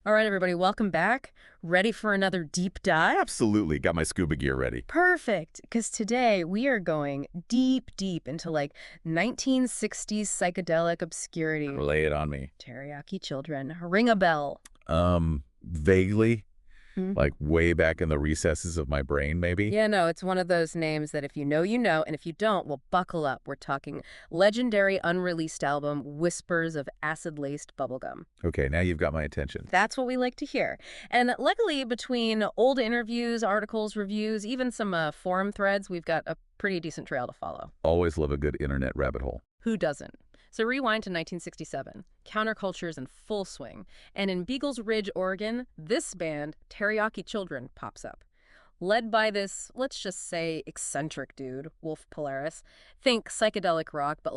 All right, everybody, welcome back. Ready for another deep dive? Absolutely. Got my scuba gear ready. Perfect, because today we are going deep, deep into 1960s psychedelic obscurity. Lay it on me. Teriyaki Children, ring a bell. Vaguely, Hmm. like way back in the recesses of my brain, maybe. Yeah, no, it's one of those names that if you know, you know, and if you don't, well, buckle up. We're talking legendary unreleased album, Whispers of Acid-Laced Bubblegum. Okay, now you've got my attention. That's what we like to hear. And luckily, between old interviews, articles, reviews, even some forum threads, we've got a pretty decent trail to follow. Always love a good internet rabbit hole. Who doesn't? So rewind to 1967. Counterculture's in full swing. And in Beagles Ridge, Oregon, this band, Teriyaki Children, pops up. Led by this, let's just say, eccentric dude, Wolf Polaris. Think psychedelic rock, but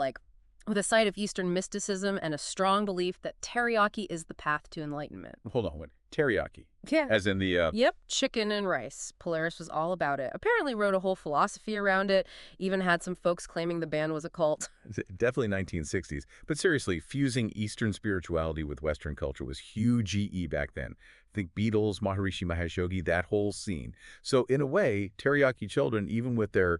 with a side of Eastern mysticism and a strong belief that teriyaki is the path to enlightenment. Hold on, wait. Teriyaki. Yeah. As in the, Yep, chicken and rice. Polaris was all about it. Apparently wrote a whole philosophy around it, even had some folks claiming the band was a cult. definitely 1960s. But seriously, fusing Eastern spirituality with Western culture was huge EE back then. Think Beatles, Maharishi Mahesh Yogi, that whole scene. So in a way, Teriyaki Children, even with their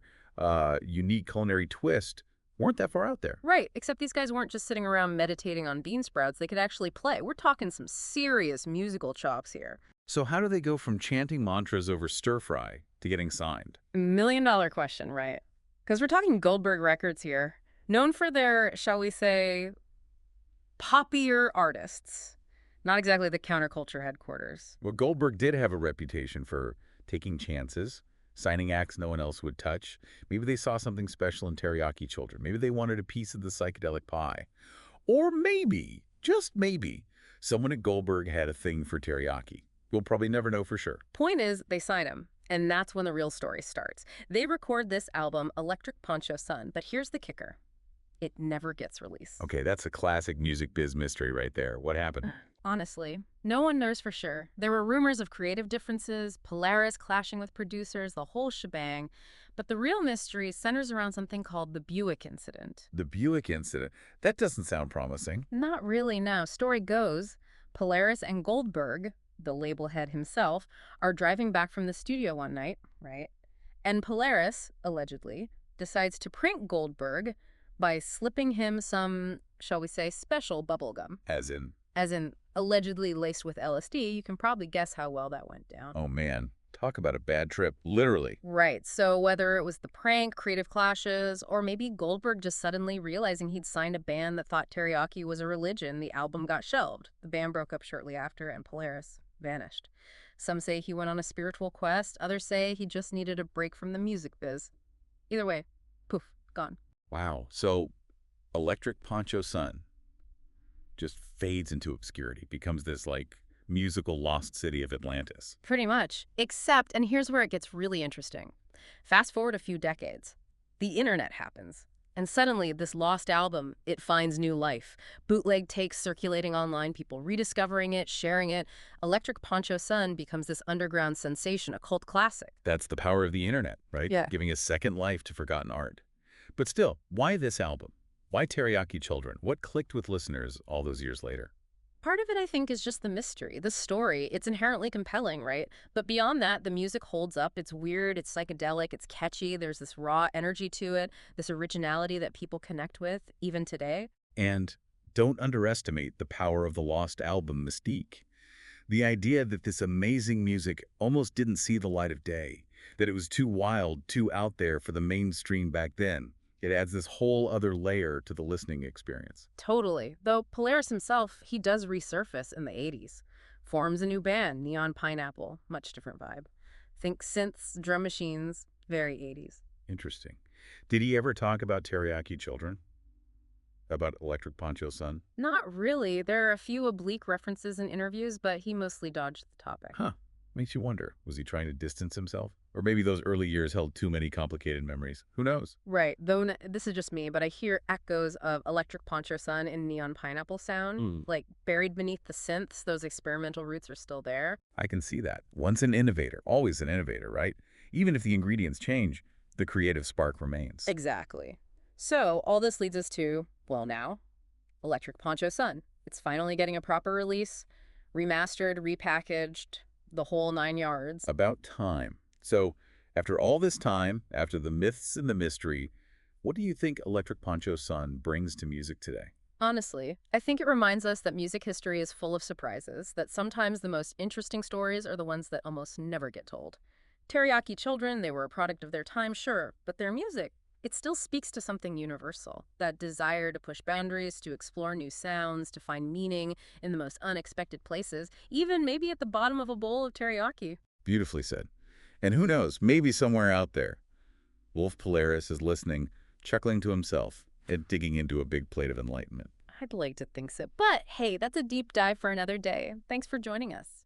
unique culinary twist, weren't that far out there. Right, except these guys weren't just sitting around meditating on bean sprouts. They could actually play. We're talking some serious musical chops here. So how do they go from chanting mantras over stir-fry to getting signed? $1 million question, right? Because we're talking Goldberg Records here. Known for their, shall we say, poppier artists. Not exactly the counterculture headquarters. Well, Goldberg did have a reputation for taking chances, signing acts no one else would touch. Maybe they saw something special in Teriyaki Children. Maybe they wanted a piece of the psychedelic pie. Or maybe, just maybe, someone at Goldberg had a thing for teriyaki. We'll probably never know for sure. Point is, they sign him. And that's when the real story starts. They record this album, Electric Poncho Sun. But here's the kicker. It never gets released. Okay, that's a classic music biz mystery right there. What happened? Honestly, no one knows for sure. There were rumors of creative differences, Polaris clashing with producers, the whole shebang. But the real mystery centers around something called the Buick incident. The Buick incident. That doesn't sound promising. Not really, no. Story goes, Polaris and Goldberg, the label head himself, are driving back from the studio one night, right? And Polaris, allegedly, decides to prank Goldberg by slipping him some, shall we say, special bubblegum. As in allegedly laced with LSD. You can probably guess how well that went down. Oh man, talk about a bad trip, literally. Right, so whether it was the prank, creative clashes, or maybe Goldberg just suddenly realizing he'd signed a band that thought teriyaki was a religion, the album got shelved. The band broke up shortly after, and Polaris vanished. Some say he went on a spiritual quest, others say he just needed a break from the music biz. Either way, poof, gone. Wow, so Electric Poncho Sun just fades into obscurity, becomes this musical lost city of Atlantis. Pretty much. Except, and here's where it gets really interesting. Fast forward a few decades. The internet happens. And suddenly, this lost album, it finds new life. Bootleg takes circulating online, people rediscovering it, sharing it. Electric Poncho Sun becomes this underground sensation, a cult classic. That's the power of the internet, right? Yeah. Giving a second life to forgotten art. But still, why this album? Why Teriyaki Children? What clicked with listeners all those years later? Part of it, I think, is just the mystery, the story. It's inherently compelling, right? But beyond that, the music holds up. It's weird, it's psychedelic, it's catchy. There's this raw energy to it, this originality that people connect with, even today. And don't underestimate the power of the lost album mystique. The idea that this amazing music almost didn't see the light of day, that it was too wild, too out there for the mainstream back then. It adds this whole other layer to the listening experience. Totally. Though Polaris himself, he does resurface in the 80s. Forms a new band, Neon Pineapple, much different vibe. Think synths, drum machines, very 80s. Interesting. Did he ever talk about Teriyaki Children? About Electric Poncho Sun? Not really. There are a few oblique references in interviews, but he mostly dodged the topic. Huh. Makes you wonder. Was he trying to distance himself? Or maybe those early years held too many complicated memories. Who knows? Right. Though this is just me, but I hear echoes of Electric Poncho Sun and Neon Pineapple sound. Like buried beneath the synths, those experimental roots are still there. I can see that. Once an innovator, always an innovator, right? Even if the ingredients change, the creative spark remains. Exactly. So all this leads us to, well now, Electric Poncho Sun. It's finally getting a proper release. Remastered, repackaged, the whole nine yards. About time. So, after all this time, after the myths and the mystery, what do you think Electric Poncho Sun brings to music today? Honestly, I think it reminds us that music history is full of surprises, that sometimes the most interesting stories are the ones that almost never get told. Teriyaki Children, they were a product of their time, sure, but their music, it still speaks to something universal. That desire to push boundaries, to explore new sounds, to find meaning in the most unexpected places, even maybe at the bottom of a bowl of teriyaki. Beautifully said. And who knows, maybe somewhere out there, Wolf Polaris is listening, chuckling to himself, and digging into a big plate of enlightenment. I'd like to think so. But hey, that's a deep dive for another day. Thanks for joining us.